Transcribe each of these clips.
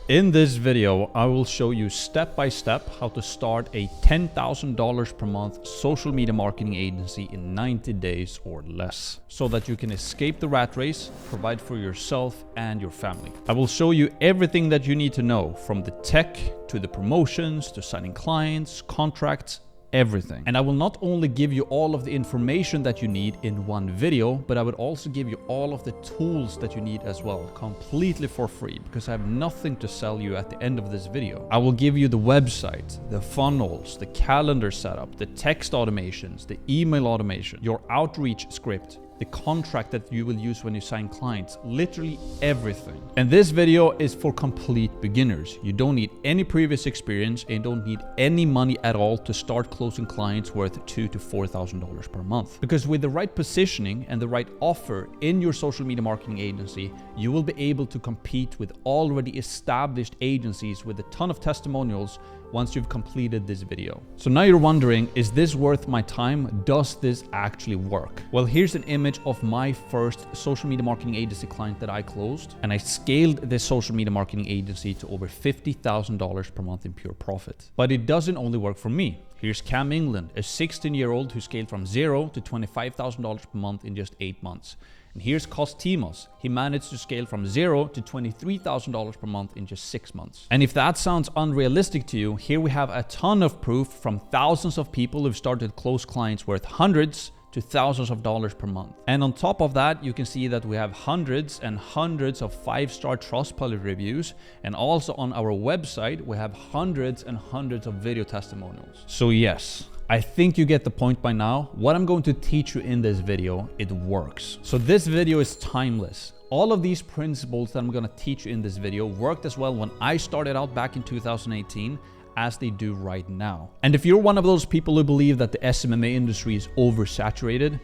In this video, I will show you step by step how to start a $10,000 per month social media marketing agency in 90 days or less, so that you can escape the rat race, provide for yourself and your family. I will show you everything that you need to know, from the tech to the promotions to signing clients, contracts, everything. And I will not only give you all of the information that you need in one video, but I would also give you all of the tools that you need as well, completely for free, because I have nothing to sell you at the end of this video. I will give you the website, the funnels, the calendar setup, the text automations, the email automation, your outreach script, the contract that you will use when you sign clients, literally everything. And this video is for complete beginners. You don't need any previous experience and you don't need any money at all to start closing clients worth $2,000 to $4,000 per month. Because with the right positioning and the right offer in your social media marketing agency, you will be able to compete with already established agencies with a ton of testimonials once you've completed this video. So now you're wondering, is this worth my time? Does this actually work? Well, here's an image of my first social media marketing agency client that I closed, and I scaled this social media marketing agency to over $50,000 per month in pure profit. But it doesn't only work for me. Here's Cam England, a 16-year-old who scaled from $0 to $25,000 per month in just 8 months. And here's Timos. He managed to scale from $0 to $23,000 per month in just 6 months. And if that sounds unrealistic to you, here we have a ton of proof from thousands of people who've started close clients worth hundreds to thousands of dollars per month. And on top of that, you can see that we have hundreds and hundreds of 5-star Trustpilot reviews. And also on our website, we have hundreds and hundreds of video testimonials. So yes, I think you get the point by now. What I'm going to teach you in this video, it works. So this video is timeless. All of these principles that I'm going to teach you in this video worked as well when I started out back in 2018 as they do right now. And if you're one of those people who believe that the SMMA industry is oversaturated,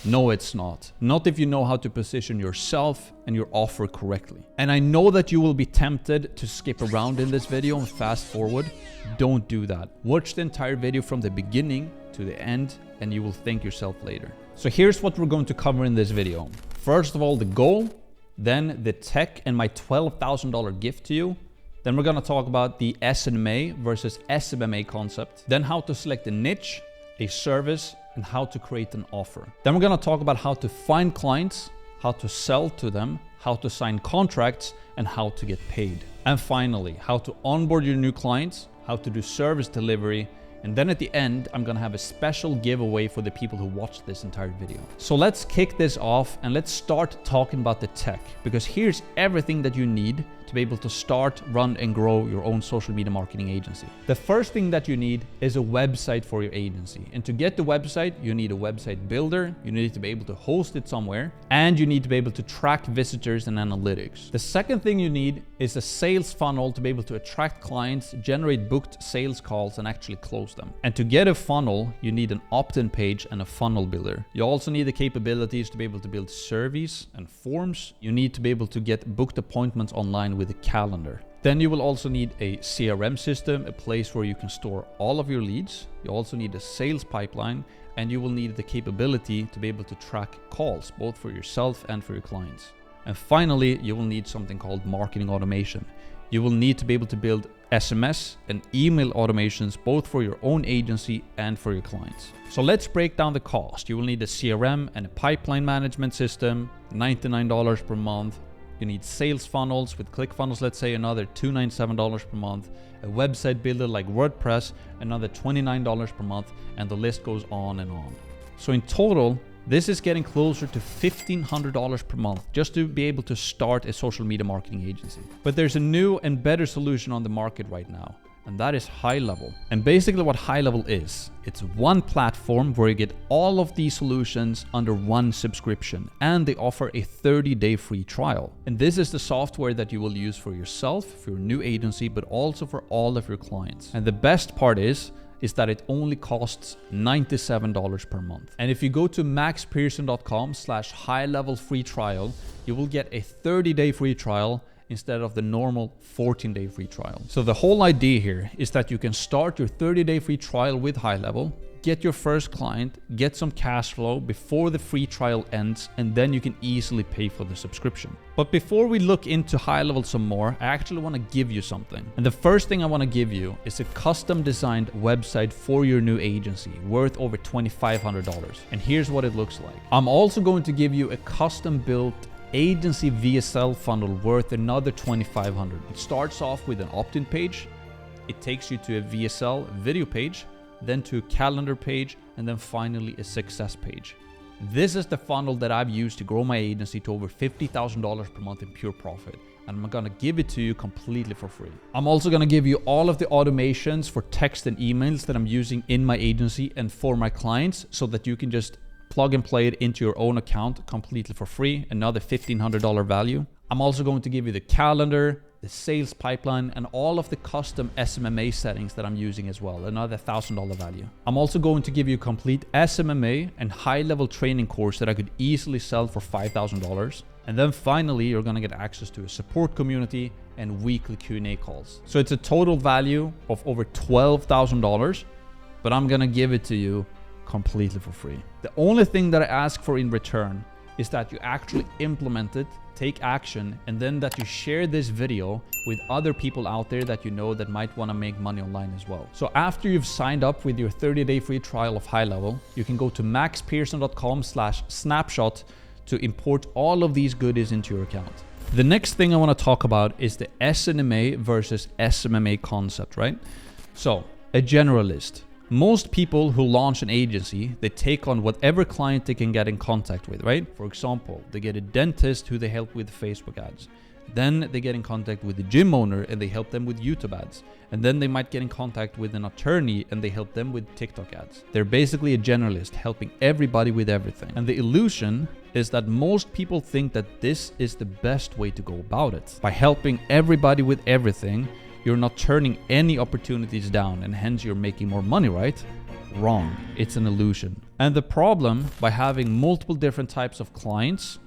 no, it's not. Not if you know how to position yourself and your offer correctly. And I know that you will be tempted to skip around in this video and fast forward. Don't do that. Watch the entire video from the beginning to the end and you will thank yourself later. So here's what we're going to cover in this video. First of all, the goal, then the tech and my $12,000 gift to you. Then we're going to talk about the SMMA versus SMMA concept. Then how to select a niche, a service, and how to create an offer. Then we're going to talk about how to find clients, how to sell to them, how to sign contracts, and how to get paid. And finally, how to onboard your new clients, how to do service delivery. And then at the end, I'm gonna have a special giveaway for the people who watch this entire video. So let's kick this off and let's start talking about the tech, because here's everything that you need to be able to start, run, and grow your own social media marketing agency. The first thing that you need is a website for your agency. And to get the website, you need a website builder, you need to be able to host it somewhere, and you need to be able to track visitors and analytics. The second thing you need is a sales funnel to be able to attract clients, generate booked sales calls, and actually close them. And to get a funnel, you need an opt-in page and a funnel builder. You also need the capabilities to be able to build surveys and forms. You need to be able to get booked appointments online with a calendar. Then you will also need a CRM system, a place where you can store all of your leads. You also need a sales pipeline, and you will need the capability to be able to track calls, both for yourself and for your clients. And finally, you will need something called marketing automation. You will need to be able to build SMS and email automations, both for your own agency and for your clients. So let's break down the cost. You will need a CRM and a pipeline management system, $99 per month. You need sales funnels with ClickFunnels, let's say another $297 per month. A website builder like WordPress, another $29 per month, and the list goes on and on. So in total, this is getting closer to $1,500 per month just to be able to start a social media marketing agency. But there's a new and better solution on the market right now, and that is High Level. And basically what High Level is, it's one platform where you get all of these solutions under one subscription, and they offer a 30-day free trial. And this is the software that you will use for yourself, for your new agency, but also for all of your clients. And the best part is that it only costs $97 per month. And if you go to maxpearson.com/high-level free trial, you will get a 30-day free trial instead of the normal 14-day free trial. So the whole idea here is that you can start your 30-day free trial with High Level, get your first client, get some cash flow before the free trial ends, and then you can easily pay for the subscription. But before we look into high level some more, I actually want to give you something. And the first thing I want to give you is a custom designed website for your new agency worth over $2,500. And here's what it looks like. I'm also going to give you a custom built agency VSL funnel worth another $2,500. It starts off with an opt-in page. It takes you to a VSL video page, then to a calendar page, and then finally a success page. This is the funnel that I've used to grow my agency to over $50,000 per month in pure profit. And I'm gonna give it to you completely for free. I'm also gonna give you all of the automations for text and emails that I'm using in my agency and for my clients, so that you can just plug and play it into your own account completely for free, another $1,500 value. I'm also going to give you the calendar, the sales pipeline, and all of the custom SMMA settings that I'm using as well, another $1,000 value. I'm also going to give you a complete SMMA and high-level training course that I could easily sell for $5,000. And then finally, you're gonna get access to a support community and weekly Q&A calls. So it's a total value of over $12,000, but I'm gonna give it to you completely for free. The only thing that I ask for in return is that you actually implement it, take action, and then that you share this video with other people out there that you know that might want to make money online as well. So after you've signed up with your 30-day free trial of High Level, you can go to maxpearson.com/snapshot to import all of these goodies into your account. The next thing I want to talk about is the SNMA versus SMMA concept, right? So a generalist. Most people who launch an agency, they take on whatever client they can get in contact with, right? For example, they get a dentist who they help with Facebook ads. Then they get in contact with the gym owner and they help them with YouTube ads. And then they might get in contact with an attorney and they help them with TikTok ads. They're basically a generalist helping everybody with everything. And the illusion is that most people think that this is the best way to go about it. By helping everybody with everything, you're not turning any opportunities down and hence you're making more money, right? Wrong. It's an illusion. And the problem by having multiple different types of clients,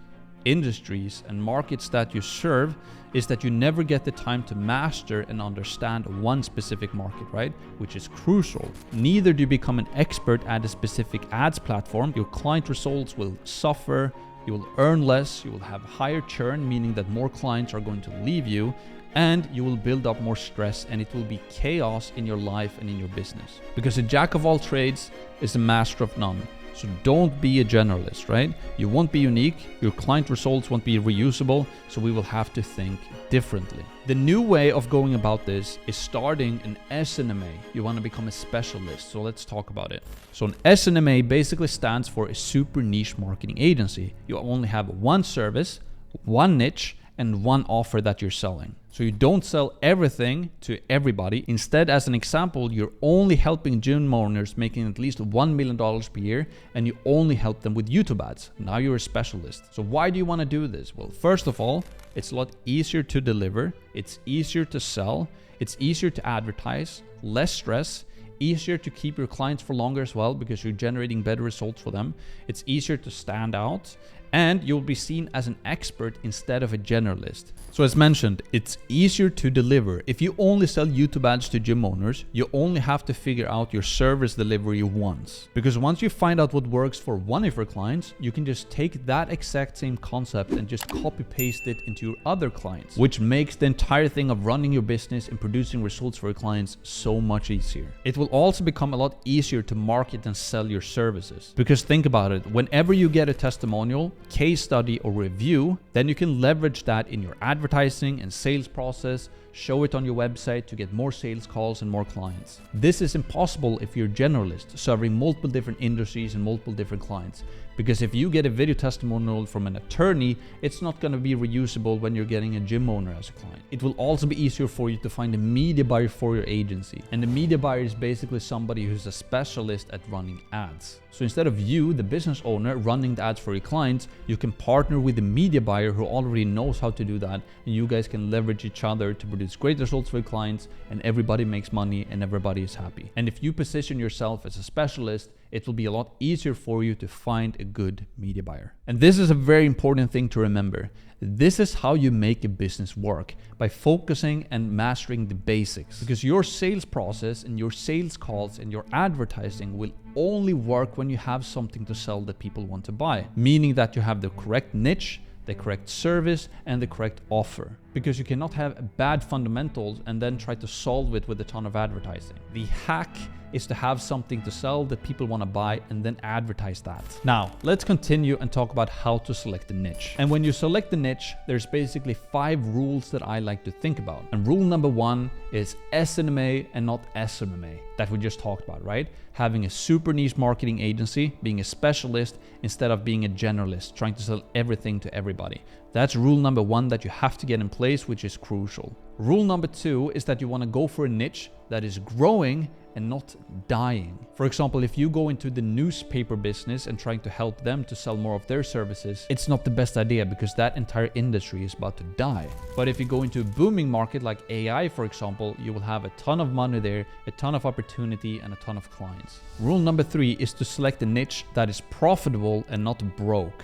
industries, and markets that you serve is that you never get the time to master and understand one specific market, right? Which is crucial. Neither do you become an expert at a specific ads platform. Your client results will suffer, you will earn less, you will have higher churn, meaning that more clients are going to leave you, and you will build up more stress and it will be chaos in your life and in your business. Because a jack of all trades is a master of none. So don't be a generalist, right? You won't be unique, your client results won't be reusable, so we will have to think differently. The new way of going about this is starting an SNMA. You want to become a specialist, so let's talk about it. So an SNMA basically stands for a super niche marketing agency. You only have one service, one niche, and one offer that you're selling. So you don't sell everything to everybody. Instead, as an example, you're only helping gym owners making at least $1 million per year, and you only help them with YouTube ads. Now you're a specialist. So why do you want to do this? Well, first of all, it's a lot easier to deliver. It's easier to sell. It's easier to advertise, less stress, easier to keep your clients for longer as well because you're generating better results for them. It's easier to stand out, and you'll be seen as an expert instead of a generalist. So as mentioned, it's easier to deliver. If you only sell YouTube ads to gym owners, you only have to figure out your service delivery once. Because once you find out what works for one of your clients, you can just take that exact same concept and just copy paste it into your other clients, which makes the entire thing of running your business and producing results for your clients so much easier. It will also become a lot easier to market and sell your services. Because think about it, whenever you get a testimonial, case study, or review, then you can leverage that in your advertising and sales process, show it on your website to get more sales calls and more clients. This is impossible if you're a generalist, serving multiple different industries and multiple different clients. Because if you get a video testimonial from an attorney, it's not going to be reusable when you're getting a gym owner as a client. It will also be easier for you to find a media buyer for your agency. And the media buyer is basically somebody who's a specialist at running ads. So instead of you, the business owner, running the ads for your clients, you can partner with a media buyer who already knows how to do that, and you guys can leverage each other to produce great results for your clients, and everybody makes money and everybody is happy. And if you position yourself as a specialist, it will be a lot easier for you to find a good media buyer. And this is a very important thing to remember. This is how you make a business work, by focusing and mastering the basics. Because your sales process and your sales calls and your advertising will only work when you have something to sell that people want to buy. Meaning that you have the correct niche, the correct service, and the correct offer. Because you cannot have bad fundamentals and then try to solve it with a ton of advertising. The hack is to have something to sell that people want to buy and then advertise that. Now, let's continue and talk about how to select a niche. And when you select the niche, there's basically 5 rules that I like to think about. And rule number 1 is SNMA and not SMMA, that we just talked about, right? Having a super niche marketing agency, being a specialist instead of being a generalist, trying to sell everything to everybody. That's rule number 1 that you have to get in place, which is crucial. Rule number 2 is that you want to go for a niche that is growing and not dying. For example, if you go into the newspaper business and trying to help them to sell more of their services, it's not the best idea because that entire industry is about to die. But if you go into a booming market like AI, for example, you will have a ton of money there, a ton of opportunity, and a ton of clients. Rule number 3 is to select a niche that is profitable and not broke.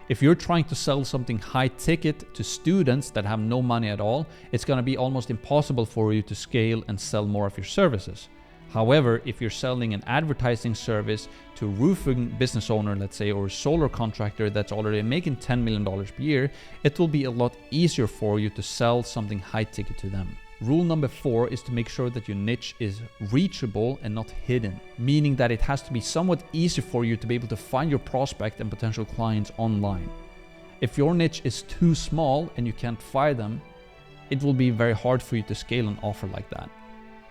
If you're trying to sell something high ticket to students that have no money at all, it's going to be almost impossible for you to scale and sell more of your services. However, if you're selling an advertising service to a roofing business owner, let's say, or a solar contractor that's already making $10 million per year, it will be a lot easier for you to sell something high ticket to them. Rule number 4 is to make sure that your niche is reachable and not hidden, meaning that it has to be somewhat easy for you to be able to find your prospect and potential clients online. If your niche is too small and you can't find them, it will be very hard for you to scale an offer like that.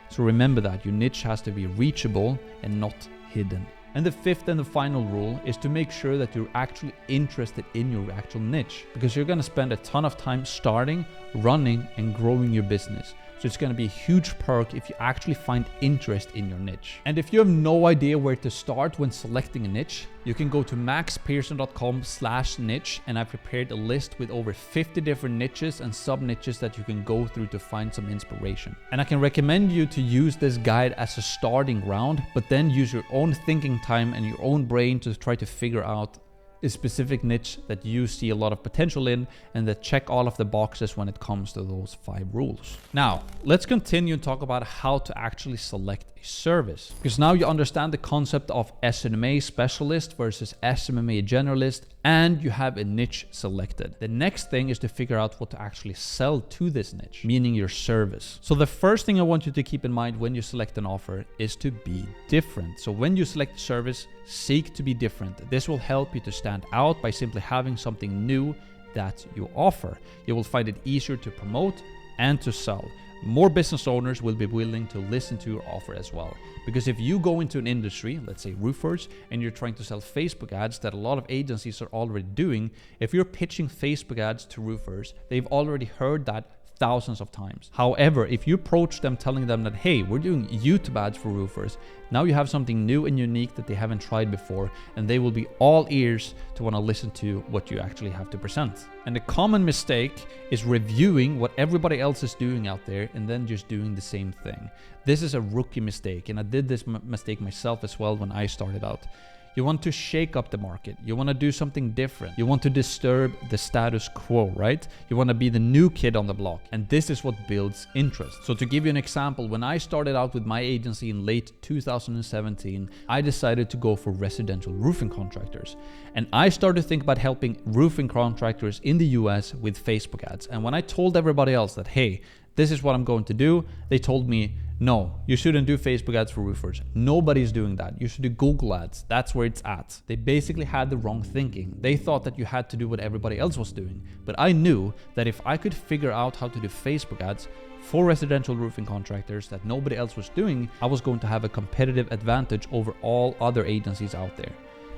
So remember that your niche has to be reachable and not hidden. And the 5th and the final rule is to make sure that you're actually interested in your actual niche, because you're going to spend a ton of time starting, running, and growing your business. So it's going to be a huge perk if you actually find interest in your niche. And if you have no idea where to start when selecting a niche, you can go to maxpearson.com/niche, and I've prepared a list with over 50 different niches and sub-niches that you can go through to find some inspiration. And I can recommend you to use this guide as a starting ground, but then use your own thinking time and your own brain to try to figure out a specific niche that you see a lot of potential in and that check all of the boxes when it comes to those 5 rules. Now, let's continue and talk about how to actually select a service. Because now you understand the concept of SNMA specialist versus SMMA generalist, and you have a niche selected. The next thing is to figure out what to actually sell to this niche, meaning your service. So the first thing I want you to keep in mind when you select an offer is to be different. So when you select a service, seek to be different. This will help you to stand out by simply having something new that you offer. You will find it easier to promote and to sell. More business owners will be willing to listen to your offer as well. Because if you go into an industry, let's say roofers, and you're trying to sell Facebook ads that a lot of agencies are already doing, if you're pitching Facebook ads to roofers, they've already heard that thousands of times. However, if you approach them telling them that, hey, we're doing YouTube ads for roofers, now you have something new and unique that they haven't tried before, and they will be all ears to want to listen to what you actually have to present. And the common mistake is reviewing what everybody else is doing out there and then just doing the same thing. This is a rookie mistake, and I did this mistake myself as well when I started out. You want to shake up the market. You want to do something different. You want to disturb the status quo, right? You want to be the new kid on the block. And this is what builds interest. So to give you an example, when I started out with my agency in late 2017, I decided to go for residential roofing contractors. And I started to think about helping roofing contractors in the US with Facebook ads. And when I told everybody else that, hey, this is what I'm going to do, they told me, no, you shouldn't do Facebook ads for roofers. Nobody's doing that. You should do Google ads. That's where it's at. They basically had the wrong thinking. They thought that you had to do what everybody else was doing. But I knew that if I could figure out how to do Facebook ads for residential roofing contractors that nobody else was doing, I was going to have a competitive advantage over all other agencies out there.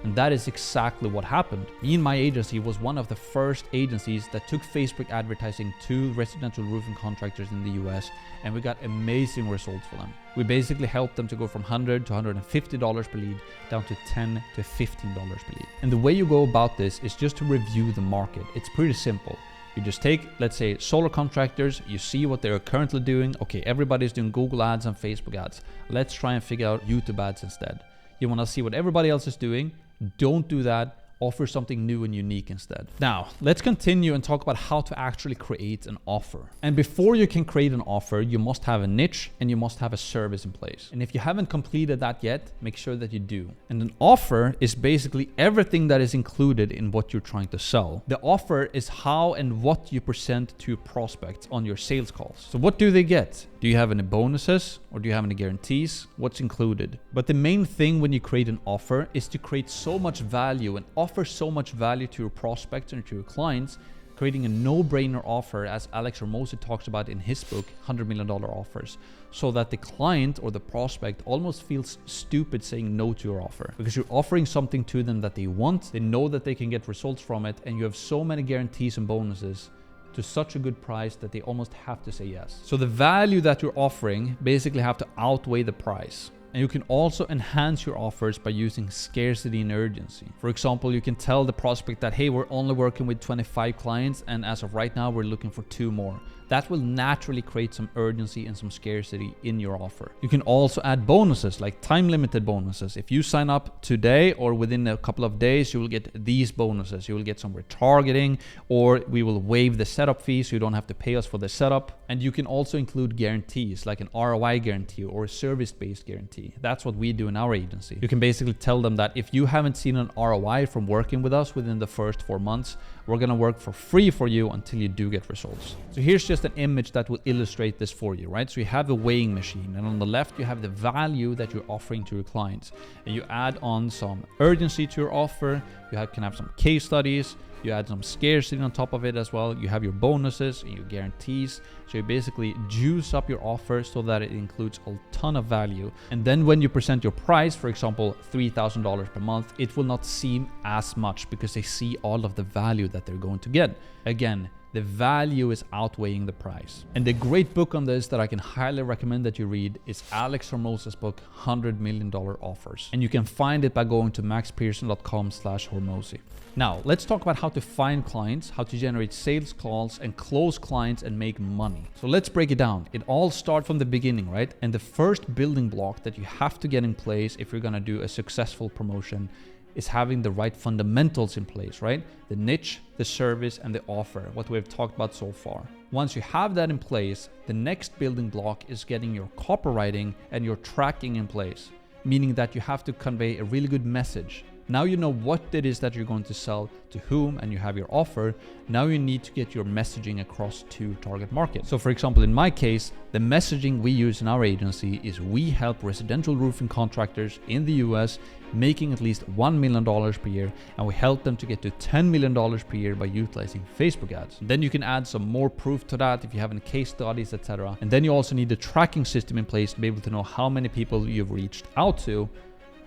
And that is exactly what happened. Me and my agency was one of the first agencies that took Facebook advertising to residential roofing contractors in the US, and we got amazing results for them. We basically helped them to go from $100 to $150 per lead down to $10 to $15 per lead. And the way you go about this is just to review the market. It's pretty simple. You just take, let's say, solar contractors, you see what they're currently doing. Okay, everybody's doing Google ads and Facebook ads. Let's try and figure out YouTube ads instead. You want to see what everybody else is doing. Don't do that. Offer something new and unique instead. Now, let's continue and talk about how to actually create an offer. And before you can create an offer, you must have a niche and you must have a service in place. And if you haven't completed that yet, make sure that you do. And an offer is basically everything that is included in what you're trying to sell. The offer is how and what you present to prospects on your sales calls. So what do they get? Do you have any bonuses or do you have any guarantees? What's included? But the main thing when you create an offer is to create so much value and offer so much value to your prospects and to your clients, creating a no-brainer offer, as Alex Hormozi talks about in his book, $100 Million Offers, so that the client or the prospect almost feels stupid saying no to your offer because you're offering something to them that they want, they know that they can get results from it, and you have so many guarantees and bonuses to such a good price that they almost have to say yes. So the value that you're offering basically have to outweigh the price. And you can also enhance your offers by using scarcity and urgency. For example, you can tell the prospect that, hey, we're only working with 25 clients and as of right now, we're looking for 2 more. That will naturally create some urgency and some scarcity in your offer. You can also add bonuses, like time-limited bonuses. If you sign up today or within a couple of days, you will get these bonuses. You will get some retargeting, or we will waive the setup fee so you don't have to pay us for the setup. And you can also include guarantees, like an ROI guarantee or a service-based guarantee. That's what we do in our agency. You can basically tell them that if you haven't seen an ROI from working with us within the first 4 months, we're gonna work for free for you until you do get results. So here's just an image that will illustrate this for you, right? So you have a weighing machine, and on the left you have the value that you're offering to your clients, and you add on some urgency to your offer. You can have some case studies. You add some scarcity on top of it as well. You have your bonuses and your guarantees. So you basically juice up your offer so that it includes a ton of value. And then when you present your price, for example, $3,000 per month, it will not seem as much because they see all of the value that they're going to get. Again, the value is outweighing the price. And the great book on this that I can highly recommend that you read is Alex Hormozi's book, $100 Million Offers. And you can find it by going to maxpearson.com/Hormozi. Now, let's talk about how to find clients, how to generate sales calls and close clients and make money. So let's break it down. It all starts from the beginning, right? And the first building block that you have to get in place if you're gonna do a successful promotion is having the right fundamentals in place, right? The niche, the service, and the offer, what we've talked about so far. Once you have that in place, the next building block is getting your copywriting and your tracking in place, meaning that you have to convey a really good message. Now you know what it is that you're going to sell to whom, and you have your offer. Now you need to get your messaging across to target market. So for example, in my case, the messaging we use in our agency is we help residential roofing contractors in the US making at least $1 million per year, and we help them to get to $10 million per year by utilizing Facebook ads. And then you can add some more proof to that if you have any case studies, etc. And then you also need the tracking system in place to be able to know how many people you've reached out to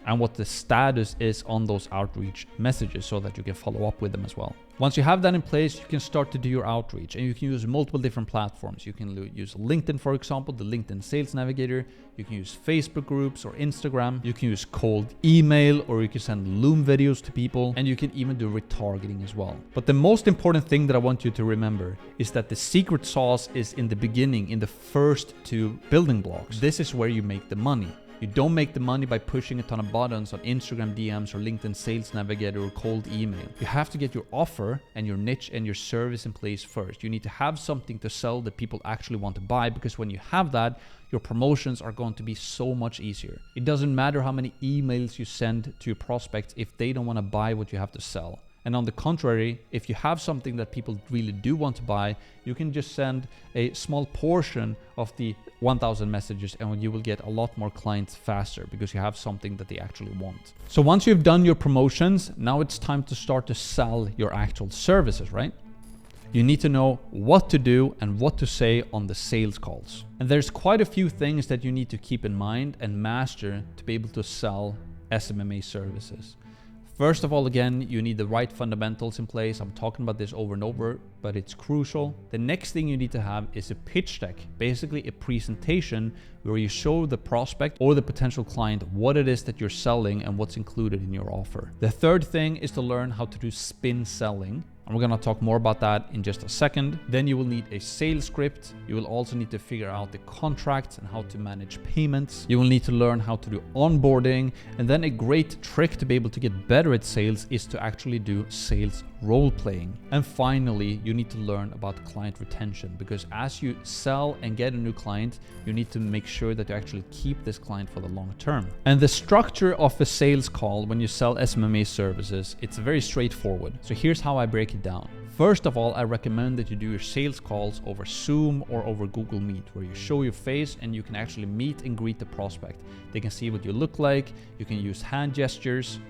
and what the status is on those outreach messages so that you can follow up with them as well. Once you have that in place, you can start to do your outreach, and you can use multiple different platforms. You can use LinkedIn, for example, the LinkedIn Sales Navigator. You can use Facebook groups or Instagram. You can use cold email, or you can send Loom videos to people, and you can even do retargeting as well. But the most important thing that I want you to remember is that the secret sauce is in the beginning, in the first 2 building blocks. This is where you make the money. You don't make the money by pushing a ton of buttons on Instagram DMs or LinkedIn Sales Navigator or cold email. You have to get your offer and your niche and your service in place first. You need to have something to sell that people actually want to buy, because when you have that, your promotions are going to be so much easier. It doesn't matter how many emails you send to your prospects if they don't want to buy what you have to sell. And on the contrary, if you have something that people really do want to buy, you can just send a small portion of the 1,000 messages and you will get a lot more clients faster because you have something that they actually want. So once you've done your promotions, now it's time to start to sell your actual services, right? You need to know what to do and what to say on the sales calls. And there's quite a few things that you need to keep in mind and master to be able to sell SMMA services. First of all, again, you need the right fundamentals in place. I'm talking about this over and over, but it's crucial. The next thing you need to have is a pitch deck, basically a presentation where you show the prospect or the potential client what it is that you're selling and what's included in your offer. The third thing is to learn how to do spin selling. And we're gonna talk more about that in just a second. Then you will need a sales script. You will also need to figure out the contracts and how to manage payments. You will need to learn how to do onboarding. And then a great trick to be able to get better at sales is to actually do sales role playing. And finally, you need to learn about client retention, because as you sell and get a new client, you need to make sure that you actually keep this client for the long term. And the structure of a sales call when you sell SMMA services, it's very straightforward. So here's how I break it down. First of all, I recommend that you do your sales calls over Zoom or over Google Meet, where you show your face and you can actually meet and greet the prospect. They can see what you look like, you can use hand gestures.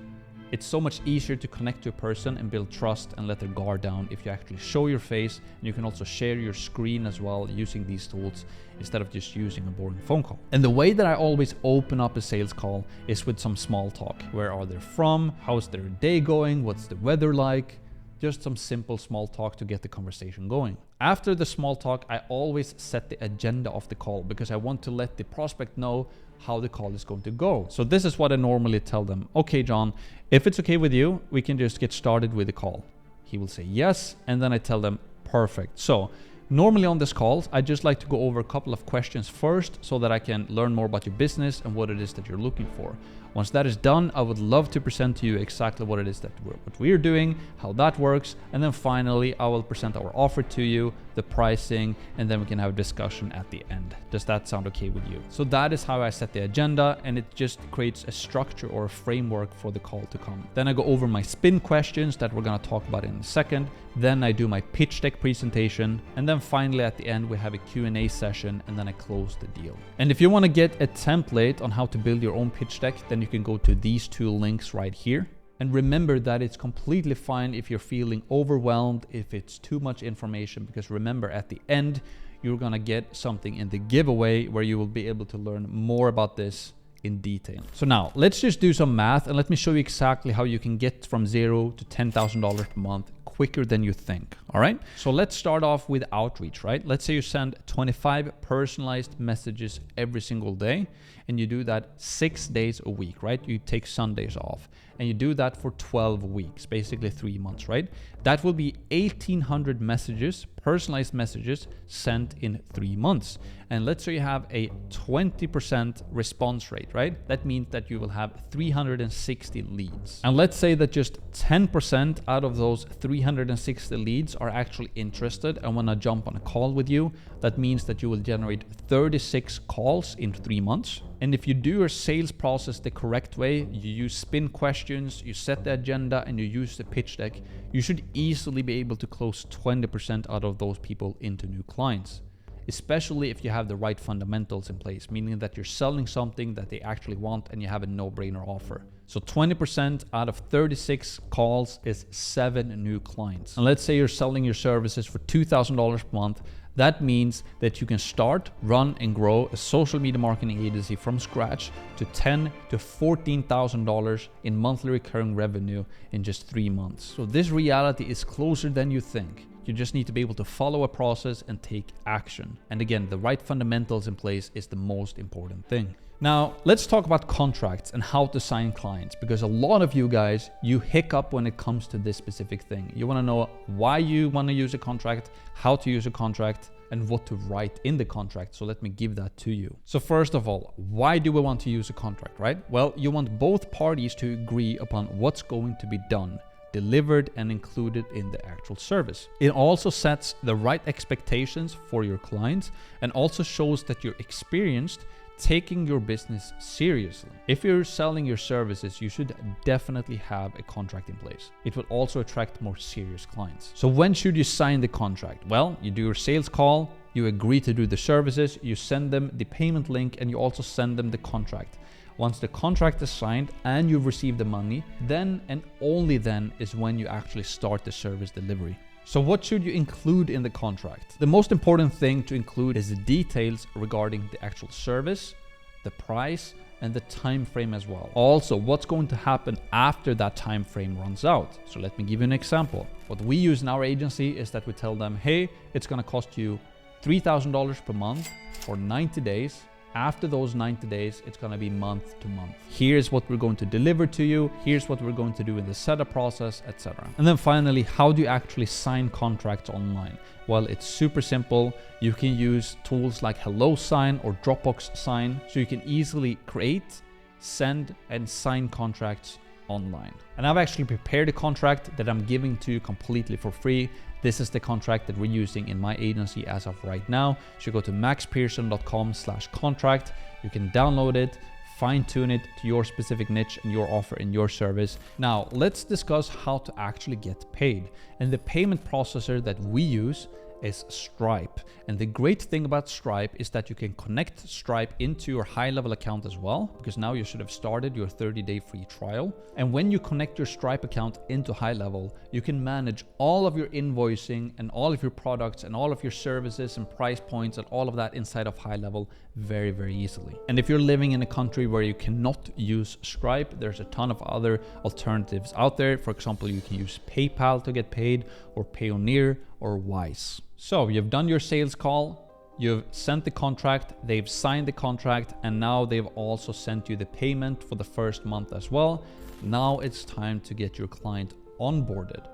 It's so much easier to connect to a person and build trust and let their guard down if you actually show your face, and you can also share your screen as well using these tools instead of just using a boring phone call. And the way that I always open up a sales call is with some small talk. Where are they from? How's their day going? What's the weather like? Just some simple small talk to get the conversation going. After the small talk, I always set the agenda of the call, because I want to let the prospect know how the call is going to go. So this is what I normally tell them. Okay, John, if it's okay with you, we can just get started with the call. He will say yes, and then I tell them, perfect. So normally on this calls, I just like to go over a couple of questions first so that I can learn more about your business and what it is that you're looking for. Once that is done, I would love to present to you exactly what it is that we're doing, how that works, and then finally I will present our offer to you, the pricing, and then we can have a discussion at the end. Does that sound okay with you? So that is how I set the agenda, and it just creates a structure or a framework for the call to come. Then I go over my spin questions that we're gonna talk about in a second. Then I do my pitch deck presentation, and then finally at the end we have a Q&A session, and then I close the deal. And if you want to get a template on how to build your own pitch deck, then you can go to these two links right here. And remember that it's completely fine if you're feeling overwhelmed, if it's too much information, because remember at the end you're gonna get something in the giveaway where you will be able to learn more about this in detail. So now let's just do some math, and let me show you exactly how you can get from $0 to $10,000 per month quicker than you think. All right, so let's start off with outreach, right? Let's say you send 25 personalized messages every single day, and you do that 6 days a week, right? You take Sundays off, and you do that for 12 weeks, basically 3 months, right? That will be 1,800 messages, personalized messages sent in 3 months. And let's say you have a 20% response rate, right? That means that you will have 360 leads. And let's say that just 10% out of those 360 leads are actually interested and want to jump on a call with you. That means that you will generate 36 calls in 3 months. And if you do your sales process the correct way, you use spin questions, you set the agenda, and you use the pitch deck, you should easily be able to close 20% out of those people into new clients. Especially if you have the right fundamentals in place, meaning that you're selling something that they actually want and you have a no-brainer offer. So 20% out of 36 calls is 7 new clients. And let's say you're selling your services for $2,000 per month. That means that you can start, run, and grow a social media marketing agency from scratch to $10,000 to $14,000 in monthly recurring revenue in just 3 months. So this reality is closer than you think. You just need to be able to follow a process and take action. And again, the right fundamentals in place is the most important thing. Now, let's talk about contracts and how to sign clients, because a lot of you guys, you hiccup when it comes to this specific thing. You want to know why you want to use a contract, how to use a contract, and what to write in the contract. So let me give that to you. So first of all, why do we want to use a contract, right? Well, you want both parties to agree upon what's going to be done, delivered, and included in the actual service. It also sets the right expectations for your clients and also shows that you're experienced taking your business seriously. If you're selling your services, you should definitely have a contract in place. It will also attract more serious clients. So when should you sign the contract? Well, you do your sales call, you agree to do the services, you send them the payment link, and you also send them the contract. Once the contract is signed and you've received the money, then and only then is when you actually start the service delivery. So what should you include in the contract? The most important thing to include is the details regarding the actual service, the price, and the time frame as well. Also, what's going to happen after that time frame runs out. So let me give you an example. What we use in our agency is that we tell them, hey, it's going to cost you $3,000 per month for 90 days. After those 90 days, it's gonna be month to month. Here's what we're going to deliver to you. Here's what we're going to do in the setup process, etc. And then finally, how do you actually sign contracts online? Well, it's super simple. You can use tools like HelloSign or Dropbox Sign, so you can easily create, send, and sign contracts online. And I've actually prepared a contract that I'm giving to you completely for free. This is the contract that we're using in my agency as of right now. So you go to maxpearson.com/contract. You can download it, fine-tune it to your specific niche and your offer and your service. Now, let's discuss how to actually get paid. And the payment processor that we use is Stripe. And the great thing about Stripe is that you can connect Stripe into your high-level account as well, because now you should have started your 30-day free trial. And when you connect your Stripe account into high-level, you can manage all of your invoicing and all of your products and all of your services and price points and all of that inside of high-level very, very easily. And if you're living in a country where you cannot use Stripe, there's a ton of other alternatives out there. For example, you can use PayPal to get paid, or Payoneer, or Wise. So you've done your sales call, you've sent the contract, they've signed the contract, and now they've also sent you the payment for the first month as well. Now it's time to get your client onboarded.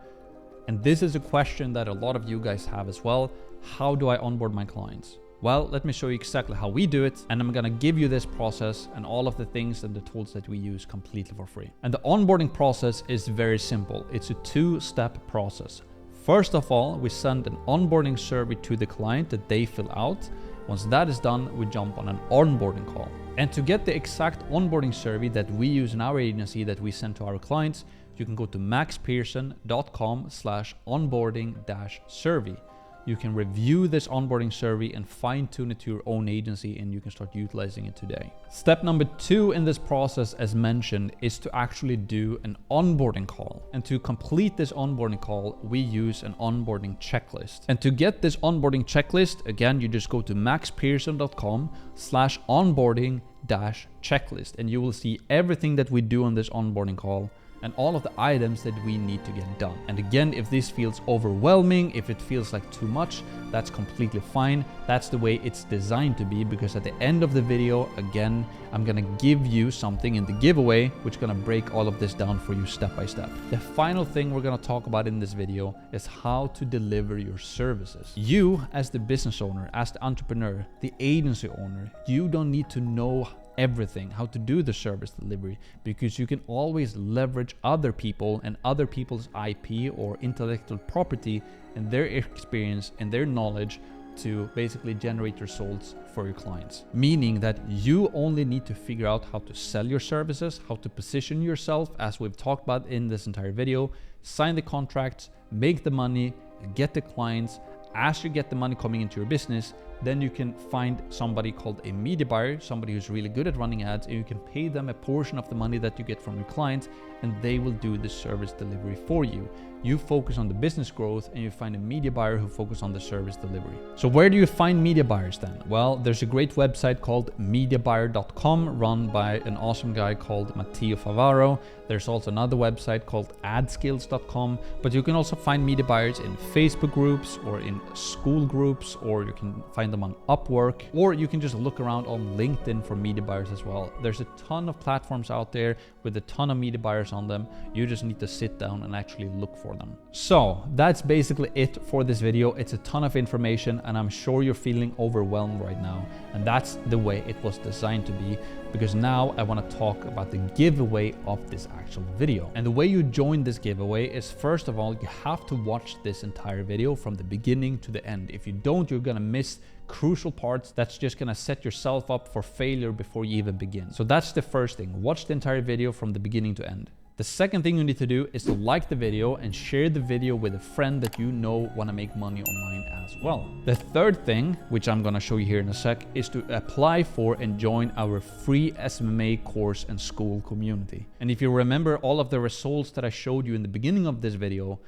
And this is a question that a lot of you guys have as well. How do I onboard my clients? Well, let me show you exactly how we do it, and I'm gonna give you this process and all of the things and the tools that we use completely for free. And the onboarding process is very simple. It's a two-step process. First of all, we send an onboarding survey to the client that they fill out. Once that is done, we jump on an onboarding call. And to get the exact onboarding survey that we use in our agency that we send to our clients, you can go to maxpearson.com/onboarding-survey. You can review this onboarding survey and fine-tune it to your own agency, and you can start utilizing it today. Step number 2 in this process, as mentioned, is to actually do an onboarding call. And to complete this onboarding call, we use an onboarding checklist. And to get this onboarding checklist, again, you just go to maxpearson.com/onboarding-checklist, and you will see everything that we do on this onboarding call and all of the items that we need to get done. And again, if this feels overwhelming, if it feels like too much, that's completely fine. That's the way it's designed to be, because at the end of the video, again, I'm gonna give you something in the giveaway, which is gonna break all of this down for you step by step. The final thing we're gonna talk about in this video is how to deliver your services. You, as the business owner, as the entrepreneur, the agency owner, you don't need to know everything, how to do the service delivery, because you can always leverage other people and other people's IP or intellectual property and their experience and their knowledge to basically generate results for your clients. Meaning that you only need to figure out how to sell your services, how to position yourself, as we've talked about in this entire video, sign the contracts, make the money, get the clients. As you get the money coming into your business, then you can find somebody called a media buyer, somebody who's really good at running ads, and you can pay them a portion of the money that you get from your clients, and they will do the service delivery for you. You focus on the business growth, and you find a media buyer who focuses on the service delivery. So where do you find media buyers then? Well, there's a great website called mediabuyer.com run by an awesome guy called Matteo Favaro. There's also another website called adskills.com, but you can also find media buyers in Facebook groups or in school groups, or you can find them on Upwork, or you can just look around on LinkedIn for media buyers as well. There's a ton of platforms out there with a ton of media buyers on them. You just need to sit down and actually look for them. So that's basically it for this video. It's a ton of information, and I'm sure you're feeling overwhelmed right now, and that's the way it was designed to be, because now I want to talk about the giveaway of this actual video. And the way you join this giveaway is, first of all, you have to watch this entire video from the beginning to the end. If you don't, you're gonna miss crucial parts. That's just gonna set yourself up for failure before you even begin. So that's the first thing. Watch the entire video from the beginning to end. The second thing you need to do is to like the video and share the video with a friend that you know want to make money online as well. The third thing, which I'm going to show you here in a sec, is to apply for and join our free SMMA course and school community. And if you remember all of the results that I showed you in the beginning of this video,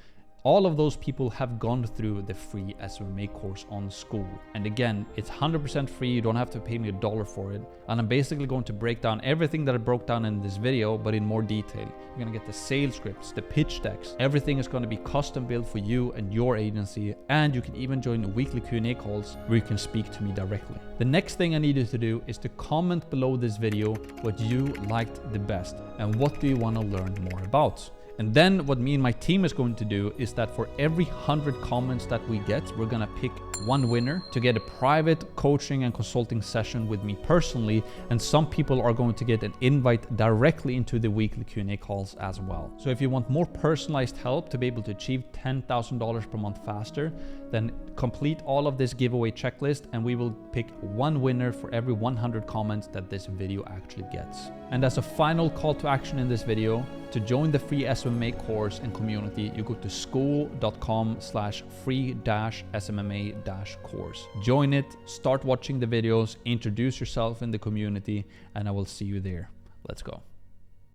All of those people have gone through the free SMMA course on School. And again, it's 100% free. You don't have to pay me $1 for it. And I'm basically going to break down everything that I broke down in this video, but in more detail. You're gonna get the sales scripts, the pitch decks. Everything is gonna be custom built for you and your agency. And you can even join the weekly Q&A calls where you can speak to me directly. The next thing I need you to do is to comment below this video what you liked the best and what do you want to learn more about. And then what me and my team is going to do is that for every 100 comments that we get, we're gonna pick one winner to get a private coaching and consulting session with me personally. And some people are going to get an invite directly into the weekly Q&A calls as well. So if you want more personalized help to be able to achieve $10,000 per month faster, then complete all of this giveaway checklist and we will pick one winner for every 100 comments that this video actually gets. And as a final call to action in this video, to join the free SMMA course and community, you go to school.com/free-SMMA-course. Join it, start watching the videos, introduce yourself in the community, and I will see you there. Let's go.